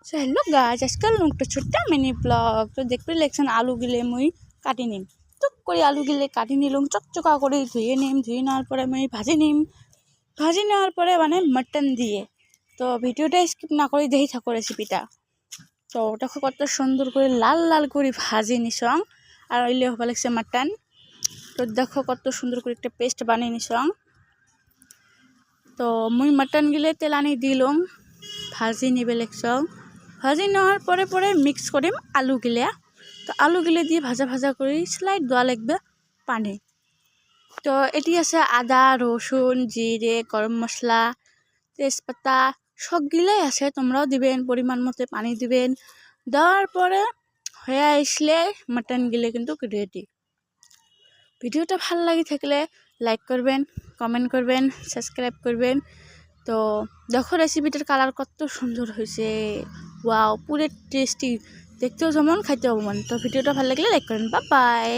So hello guys, আজকাল একটা ছোট্ট মিনি ব্লগ তো দেখতে লেগছেন আলু গিলে মুই কাটি নিম। টুক করে আলু গিলে কাটি নিলাম, চকচকা করে ধুয়ে নেওয়ার পরে মুই ভাজি নেওয়ার পরে মানে মাটন দিয়ে। তো ভিডিওটা স্কিপ না করে দেখি থাকো রেসিপিটা। তো দেখো কত সুন্দর করে লাল লাল করে ভাজি নিসং, আর ওইলে হবা লাগছে মাটন। তো দেখো কত সুন্দর করে একটা পেস্ট বানিয়ে নিসং। তো মুই মাটন গিলে তেল আনি দিলাম, ভাজি নিবে লাগছং। ভাজি নেওয়ার পরে মিক্স করিম আলু গিলা। তো আলু গিলে দিয়ে ভাজা করে স্লাইড দেওয়া লাগবে পানি। তো এটি আছে আদা, রসুন, জিরে, গরম মশলা, তেজপাতা সবগুলাই আছে, তোমরাও দিবেন, পরিমাণ মতো পানি দিবেন। দেওয়ার পরে হয়ে আসলে মাটন গিলে কিন্তু রেডি। ভিডিওটা ভালো লাগে থাকলে লাইক করবেন, কমেন্ট করবেন, সাবস্ক্রাইব করবেন। তো দেখো রেসিপিটার কালার কত সুন্দর হয়েছে, ওয়াও পুরো টেস্টি, দেখতেও যেমন খাইতেও মন। তো ভিডিওটা ভালো লাগলে লাইক করেন, বাই বাই।